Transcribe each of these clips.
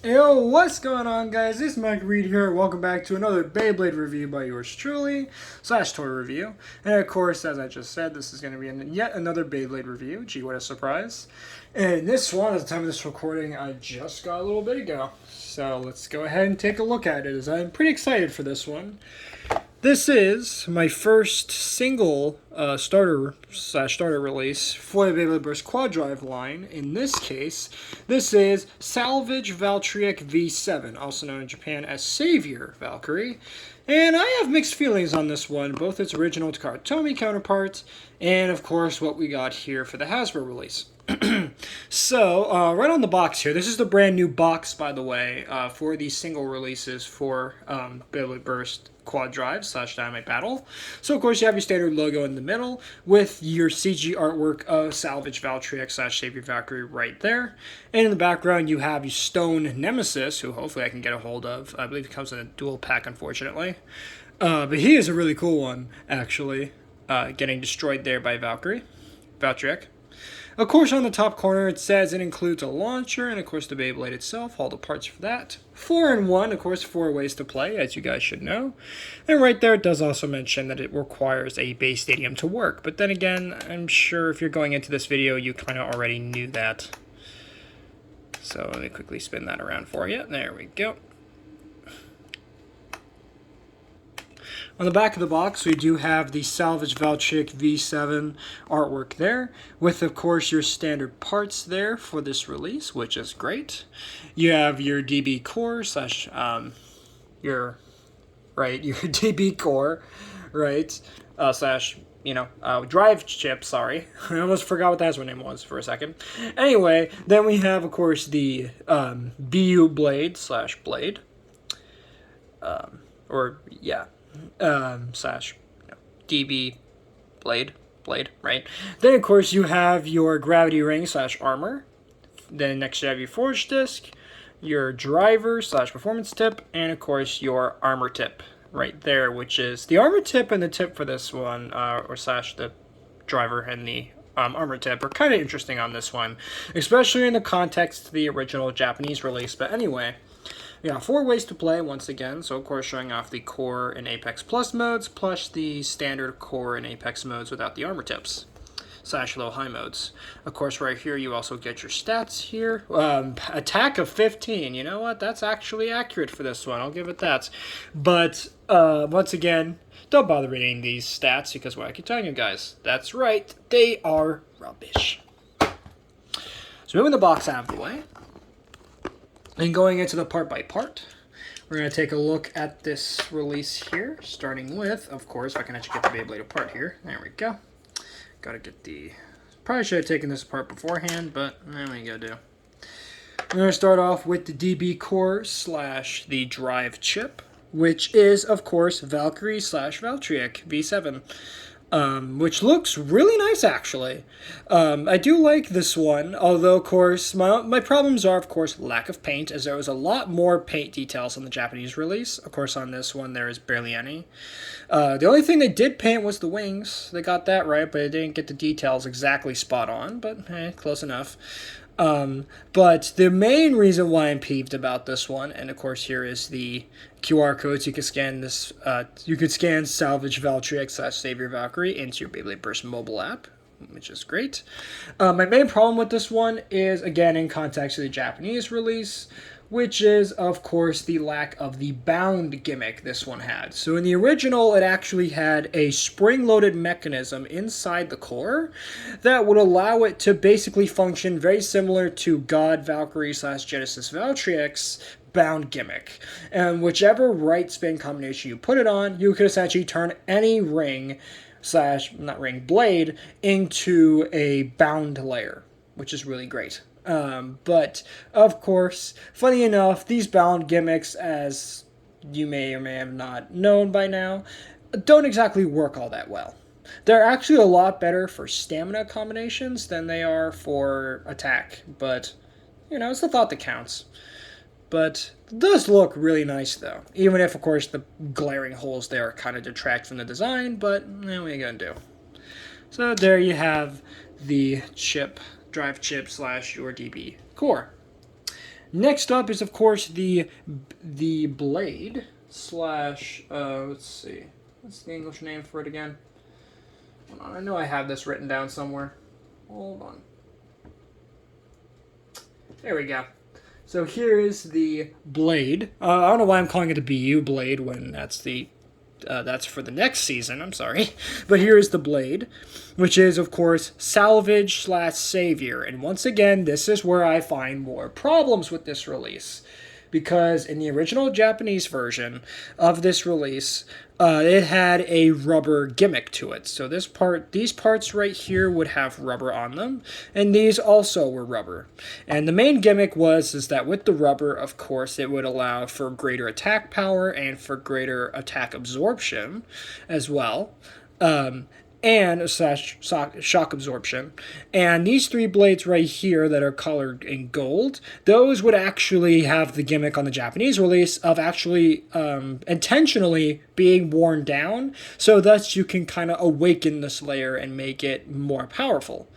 Yo, what's going on, guys? This is Mike Reed here. Welcome back to another Beyblade review by yours truly, / toy review. And of course, as I just said, this is going to be yet another Beyblade review. Gee, what a surprise. And this one, at the time of this recording, I just got a little bit ago. So let's go ahead and take a look at it, as I'm pretty excited for this one. This is my first single starter release for the Beyblade Burst Quad Drive line. In this case, this is Salvage Valtryek V7, also known in Japan as Savior Valkyrie. And I have mixed feelings on this one, both its original Takatomi counterpart and, of course, what we got here for the Hasbro release. So, right on the box here, this is the brand new box, by the way, for these single releases for Beyblade Burst Quad Drive / Dynamite Battle. So, of course, you have your standard logo in the middle with your CG artwork of Salvage Valtryek / Savior Valkyrie right there. And in the background, you have your Stone Nemesis, who hopefully I can get a hold of. I believe he comes in a dual pack, unfortunately. But he is a really cool one, actually, getting destroyed there by Valtryek. Of course, on the top corner, it says it includes a launcher and, of course, the Beyblade itself, all the parts for that. 4 in 1, of course, 4 ways to play, as you guys should know. And right there, it does also mention that it requires a base stadium to work. But then again, I'm sure if you're going into this video, you kind of already knew that. So let me quickly spin that around for you. There we go. On the back of the box, we do have the Salvage Valtryek V7 artwork there, with, of course, your standard parts there for this release, which is great. You have your DB core / your DB core, right, drive chip, sorry. I almost forgot what the Hasbro name was for a second. Anyway, then we have, of course, the BU blade / blade, DB blade, right? Then, of course, you have your gravity ring / armor. Then next you have your forge disc, your driver / performance tip, and, of course, your armor tip right there, which is the armor tip and the tip for this one, the driver and the armor tip are kind of interesting on this one, especially in the context of the original Japanese release. But anyway, yeah, 4 ways to play once again. So, of course, showing off the core and Apex Plus modes, plus the standard core and Apex modes without the armor tips / low high modes. Of course, right here you also get your stats here. Attack of 15. You know what? That's actually accurate for this one. I'll give it that. But once again, don't bother reading these stats because what I keep telling you guys, that's right, they are rubbish. So moving the box out of the way, and going into the part by part, we're going to take a look at this release here, starting with, of course, if I can actually get the Beyblade apart here. There we go. Got to get the... Probably should have taken this apart beforehand, but there we go, do. We're going to start off with the DB core / the drive chip, which is, of course, Valkyrie / Valtryek V7. Which looks really nice, actually. I do like this one, although, of course, my problems are, of course, lack of paint, as there was a lot more paint details on the Japanese release. Of course, on this one, there is barely any. The only thing they did paint was the wings. They got that right, but they didn't get the details exactly spot on, but close enough. But the main reason why I'm peeved about this one, and of course here is the QR code, so you can scan this. You could scan Salvage Valtryek / Savior Valkyrie into your Beyblade Burst mobile app, which is great. My main problem with this one is, again, in context of the Japanese release, which is, of course, the lack of the bound gimmick this one had. So in the original, it actually had a spring-loaded mechanism inside the core that would allow it to basically function very similar to God Valkyrie / Genesis Valtryek's bound gimmick. And whichever right spin combination you put it on, you could essentially turn any ring / blade into a bound layer, which is really great. But, of course, funny enough, these bound gimmicks, as you may or may have not known by now, don't exactly work all that well. They're actually a lot better for stamina combinations than they are for attack, but, it's the thought that counts. But it does look really nice, though, even if, of course, the glaring holes there kind of detract from the design, but what are you going to do? So there you have the drive chip / your DB core. Next up is, of course, the blade slash, let's see, what's the English name for it again? Hold on, I know I have this written down somewhere. Hold on. There we go. So here is the blade. I don't know why I'm calling it a BU blade when that's for the next season, I'm sorry. But here is the blade, which is, of course, Salvage slash Savior. And once again, this is where I find more problems with this release. Because in the original Japanese version of this release, it had a rubber gimmick to it. So these parts right here would have rubber on them, and these also were rubber. And the main gimmick is that with the rubber, of course, it would allow for greater attack power and for greater attack absorption as well. And shock absorption. And these three blades right here that are colored in gold, those would actually have the gimmick on the Japanese release of actually intentionally being worn down, so thus you can kind of awaken this layer and make it more powerful.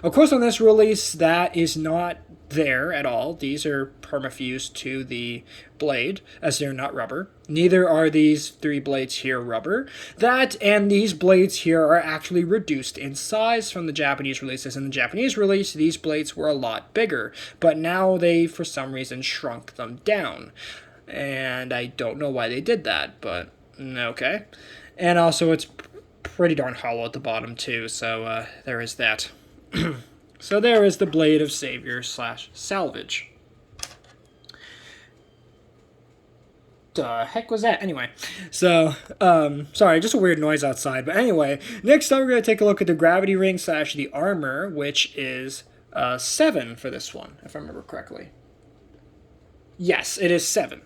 Of course, on this release, that is not there at all. These are permafused to the blade, as they're not rubber. Neither are these three blades here rubber. That and these blades here are actually reduced in size from the Japanese releases. In the Japanese release, these blades were a lot bigger, but now they, for some reason, shrunk them down. And I don't know why they did that, but okay. And also, it's pretty darn hollow at the bottom, too, so there is that. So there is the Blade of Savior slash Salvage. The heck was that? Anyway, so, sorry, just a weird noise outside. But anyway, next up we're going to take a look at the Gravity Ring slash the Armor, which is 7 for this one, if I remember correctly. Yes, it is 7.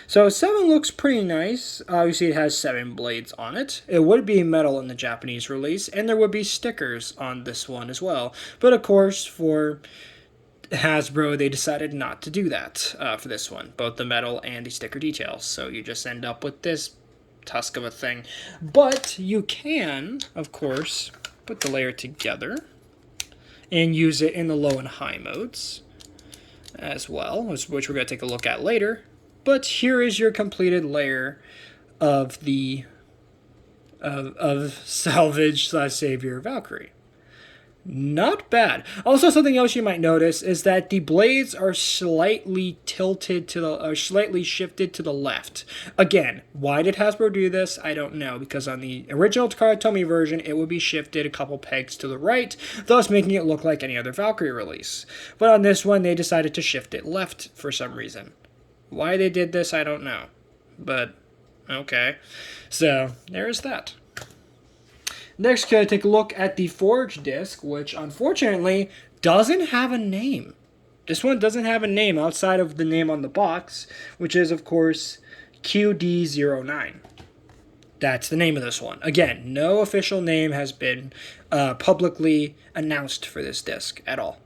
So 7 looks pretty nice. Obviously, it has 7 blades on it. It would be metal in the Japanese release, and there would be stickers on this one as well. But of course, for Hasbro, they decided not to do that for this one, both the metal and the sticker details. So you just end up with this tusk of a thing. But you can, of course, put the layer together and use it in the low and high modes as well, which we're going to take a look at later. But here is your completed layer of the of Salvage slash Savior Valkyrie. Not bad. Also, something else you might notice is that the blades are slightly tilted slightly shifted to the left. Again, why did Hasbro do this? I don't know, because on the original Takara Tomy version, it would be shifted a couple pegs to the right, thus making it look like any other Valkyrie release. But on this one, they decided to shift it left for some reason. Why they did this, I don't know. But, okay. So, there's that. Next, going to take a look at the Forge disc, which unfortunately doesn't have a name. This one doesn't have a name outside of the name on the box, which is, of course, QD09. That's the name of this one. Again, no official name has been publicly announced for this disc at all.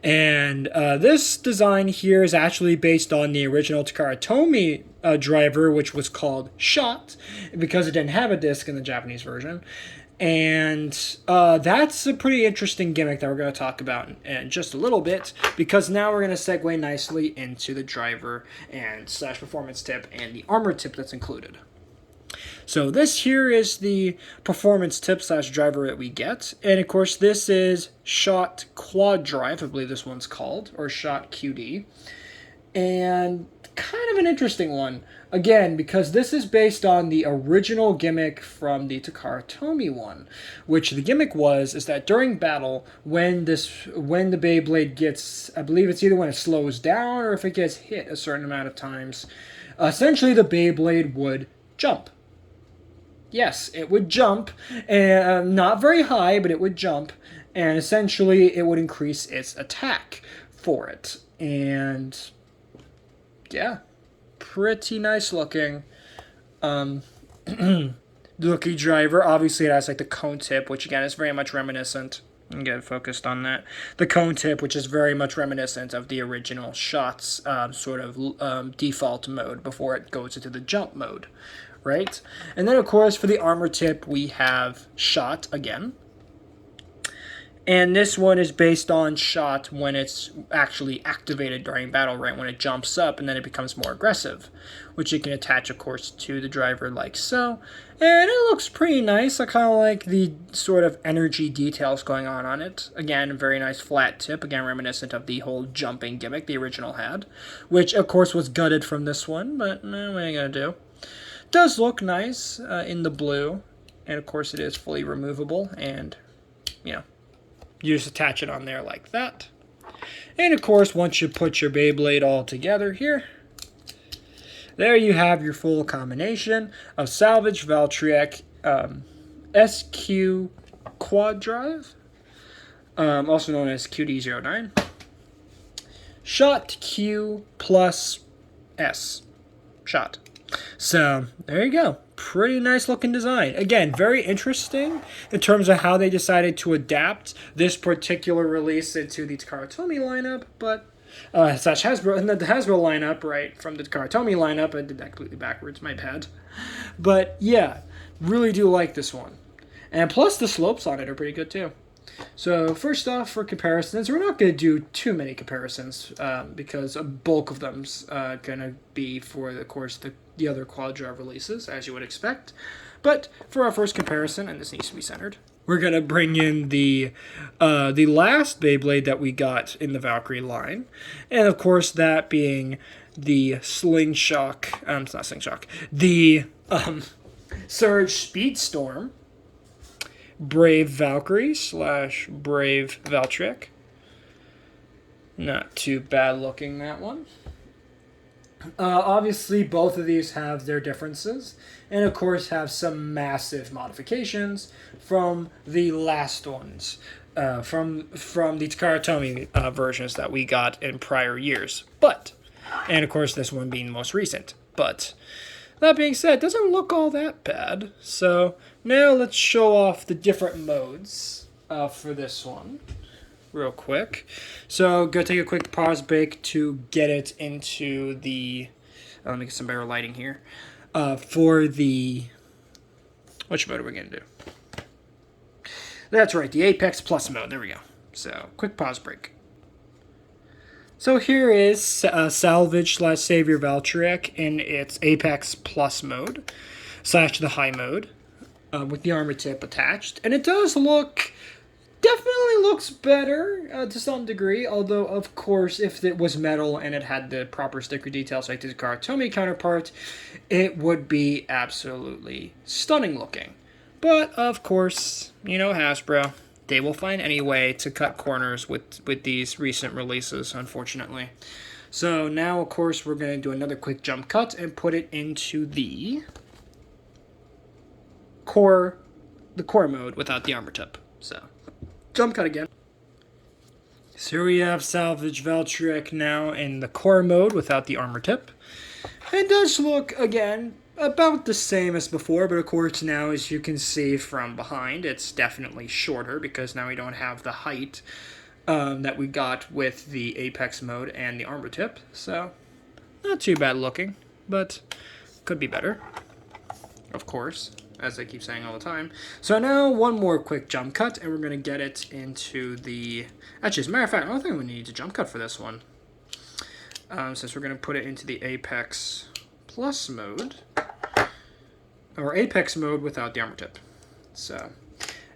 And this design here is actually based on the original Takara Tomy driver, which was called Shot, because it didn't have a disc in the Japanese version. And that's a pretty interesting gimmick that we're going to talk about in just a little bit, because now we're going to segue nicely into the driver and slash performance tip and the armor tip that's included. So this here is the performance tip slash driver that we get. And of course, this is Shot Quad Drive, I believe this one's called, or Shot QD. And kind of an interesting one. Again, because this is based on the original gimmick from the Takara Tomy one, which the gimmick is that during battle, when the Beyblade gets, I believe it's either when it slows down or if it gets hit a certain amount of times, essentially the Beyblade would jump. Yes, it would jump, and not very high, but it would jump, and essentially it would increase its attack for it. And yeah, pretty nice looking looky driver. Obviously it has like the cone tip, which again is very much reminiscent. And get focused on that. The cone tip, which is very much reminiscent of the original Shot's sort of default mode before it goes into the jump mode. Right? And then, of course, for the armor tip, we have Shot again. And this one is based on shot when it's actually activated during battle, right? When it jumps up and then it becomes more aggressive, which you can attach, of course, to the driver like so. And it looks pretty nice. I kind of like the sort of energy details going on it. Again, a very nice flat tip, again reminiscent of the whole jumping gimmick the original had, which, of course, was gutted from this one, but what are you going to do? Does look nice in the blue, and, of course, it is fully removable, and, you know, you just attach it on there like that. And of course, once you put your Beyblade all together here, there you have your full combination of Salvage Valtryek SQ Quad Drive, also known as QD09, Shot Q plus S. Shot. So, there you go. Pretty nice looking design. Again, very interesting in terms of how they decided to adapt this particular release into the Takara Tomy lineup, but slash Hasbro, and the Hasbro lineup, right, from the Takara Tomy lineup. I did that completely backwards, my bad. But yeah, really do like this one. And plus the slopes on it are pretty good too. So first off, for comparisons, we're not going to do too many comparisons because a bulk of them's going to be for, of course, the other Quad Drive releases, as you would expect. But for our first comparison, and this needs to be centered, we're going to bring in the last Beyblade that we got in the Valkyrie line. And of course, that being the Slingshot, it's not Slingshot, the Surge Speedstorm, Brave Valkyrie / Brave Valtryek. Not too bad looking, that one. Obviously, both of these have their differences, and of course have some massive modifications from the last ones, from the Takara Tomy versions that we got in prior years. But, and of course this one being the most recent. But, that being said, it doesn't look all that bad. So, now let's show off the different modes for this one real quick. So, go take a quick pause break to get it into the... let me get some better lighting here. For the... which mode are we going to do? That's right, the Apex Plus mode. There we go. So, quick pause break. So here is Salvage / Savior Valtryek in its Apex Plus mode, / the high mode, with the armor tip attached. And it does look... definitely looks better to some degree, although, of course, if it was metal and it had the proper sticker details like the Takara Tomy counterpart, it would be absolutely stunning looking. But, of course, you know Hasbro. They will find any way to cut corners with these recent releases, unfortunately. So now, of course, we're going to do another quick jump cut and put it into the core mode without the armor tip. So, jump cut again. So here we have Salvage Valtryek now in the core mode without the armor tip. It does look, again, about the same as before, but of course now, as you can see from behind, it's definitely shorter because now we don't have the height that we got with the Apex mode and the armor tip. So, not too bad looking, but could be better, of course, as I keep saying all the time. So now, one more quick jump cut, and we're going to get it into the... actually, as a matter of fact, I don't think we need to jump cut for this one, since we're going to put it into the Apex Plus mode, or Apex mode without the armor tip. So,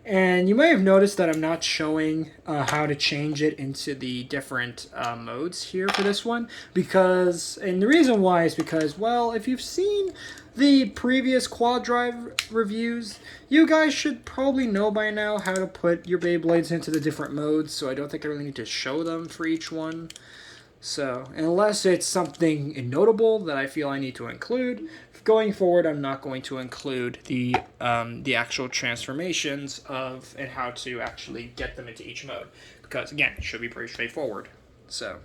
and you may have noticed that I'm not showing how to change it into the different modes here for this one, because, and the reason why is because, well, if you've seen the previous Quad Drive reviews, you guys should probably know by now how to put your Beyblades into the different modes, so I don't think I really need to show them for each one. So, unless it's something notable that I feel I need to include, going forward, I'm not going to include the actual transformations of and how to actually get them into each mode, because again, it should be pretty straightforward. So,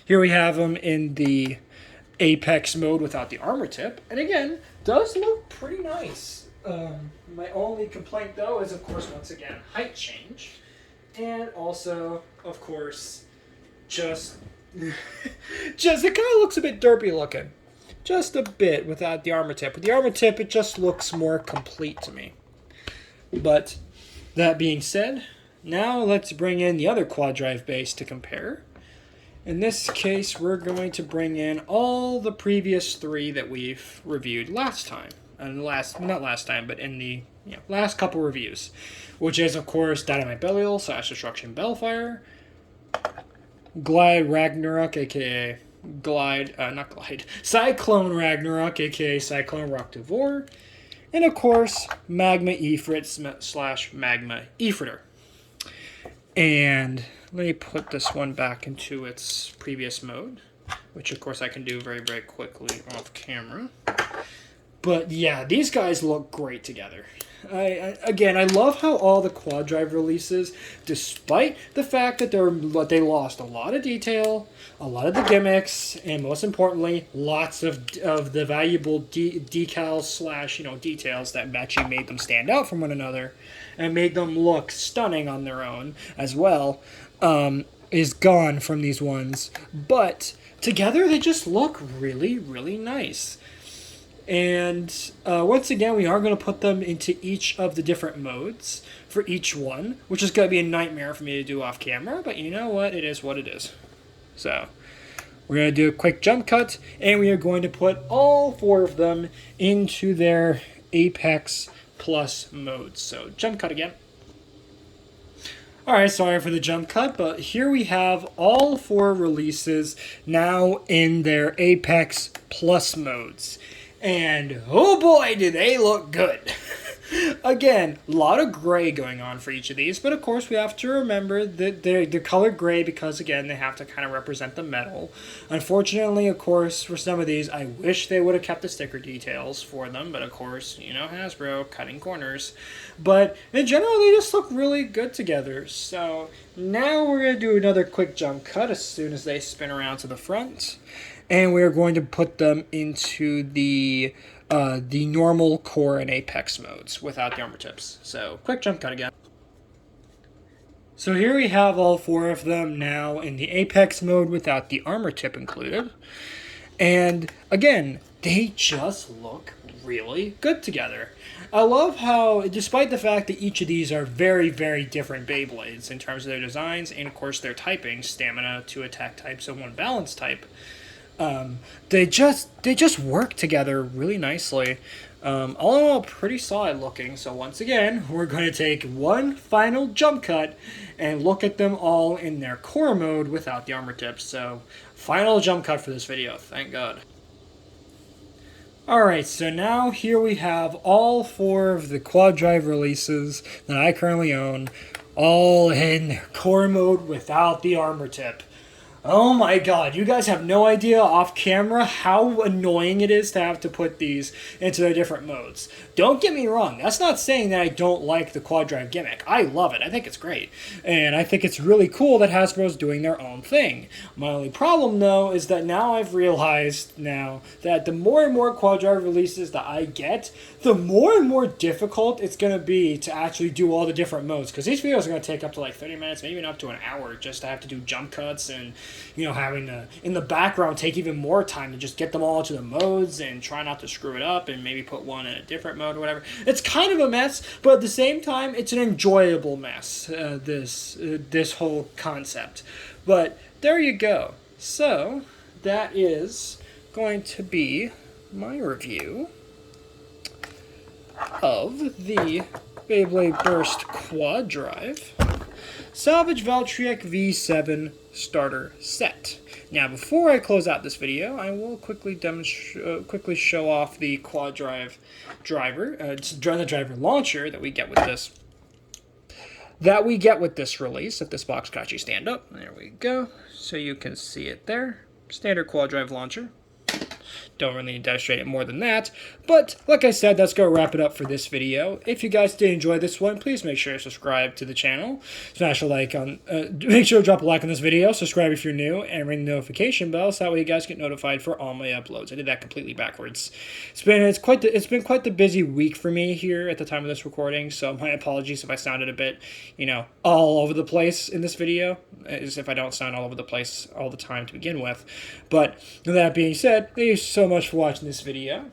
here we have them in the Apex mode without the armor tip, and again, does look pretty nice. My only complaint though is, of course, once again, height change, and also, of course, just it kind of looks a bit derpy looking. Just a bit without the armor tip. With the armor tip, it just looks more complete to me. But that being said, Now let's bring in the other quad drive base to compare. In this case, we're going to bring in all the previous 3 that we've reviewed last time. And not last time, but in the last couple reviews. Which is, of course, Dynamite Belial / Destruction Bellfire, Glide Ragnarok, aka Cyclone Ragnarok, aka Cyclone Roktivore, and of course, Magma Ifrit / Magma Ifritter. And let me put this one back into its previous mode, which of course I can do very, very quickly off camera. But yeah, these guys look great together. Again, I love how all the quad drive releases, despite the fact that they lost a lot of detail, a lot of the gimmicks, and most importantly, lots of the valuable decals / details that actually made them stand out from one another and made them look stunning on their own as well, is gone from these ones. But together, they just look really, really nice. And once again, we are going to put them into each of the different modes for each one, which is going to be a nightmare for me to do off camera, but you know what? It is what it is. So we're going to do a quick jump cut, and we are going to put all 4 of them into their Apex Plus modes. So jump cut again. Alright, sorry for the jump cut, but here we have all 4 releases now in their Apex Plus modes. And oh boy, do they look good. Again, a lot of gray going on for each of these, but of course we have to remember that they're colored gray because, again, they have to kind of represent the metal. Unfortunately, of course, for some of these, I wish they would have kept the sticker details for them, but of course, Hasbro, cutting corners. But in general, they just look really good together. So now we're going to do another quick jump cut as soon as they spin around to the front. And we're going to put them into the normal core and apex modes without the armor tips. So quick jump cut again. So here we have all 4 of them now in the apex mode without the armor tip included. And again, they just look really good together. I love how, despite the fact that each of these are very, very different Beyblades in terms of their designs and of course their typing, stamina, 2 attack types, and 1 balance type, they just work together really nicely. All in all, pretty solid looking. So once again, we're going to take one final jump cut and look at them all in their core mode without the armor tips. So final jump cut for this video, thank God. Alright, so now here we have all 4 of the quad drive releases that I currently own, all in their core mode without the armor tip. Oh my god, you guys have no idea off camera how annoying it is to have to put these into their different modes. Don't get me wrong, that's not saying that I don't like the quad drive gimmick. I love it, I think it's great. And I think it's really cool that Hasbro's doing their own thing. My only problem though is that now I've realized now that the more and more quad drive releases that I get, the more and more difficult it's going to be to actually do all the different modes. Because these videos are going to take up to like 30 minutes, maybe even up to an hour just to have to do jump cuts and having to, in the background, take even more time to just get them all into the modes and try not to screw it up and maybe put one in a different mode or whatever. It's kind of a mess, but at the same time, it's an enjoyable mess, this whole concept. But there you go. So, that is going to be my review of the Beyblade Burst Quad Drive Salvage Valtryek V7 Starter Set. Now, before I close out this video, I will quickly show off the quad drive driver, the driver launcher that we get with this. Release. If this box can actually stand up, there we go. So you can see it there. Standard quad drive launcher. Don't really need to demonstrate it more than that. But, like I said, that's going to wrap it up for this video. If you guys did enjoy this one, please make sure to subscribe to the channel. Smash a like on, make sure to drop a like on this video, subscribe if you're new, and ring the notification bell so that way you guys get notified for all my uploads. I did that completely backwards. It's been quite the busy week for me here at the time of this recording, so my apologies if I sounded a bit, all over the place in this video, as if I don't sound all over the place all the time to begin with. But, with that being said, thank you so much for watching this video,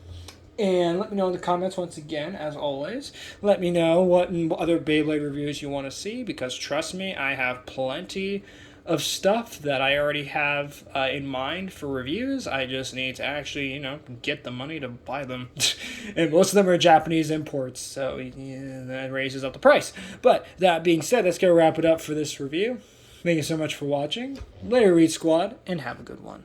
And let me know in the comments once again, as always. Let me know what other Beyblade reviews you want to see, because trust me, I have plenty of stuff that I already have in mind for reviews. I just need to actually, get the money to buy them. And most of them are Japanese imports, so that raises up the price. But that being said, let's go wrap it up for this review. Thank you so much for watching. Later, Read Squad, and have a good one.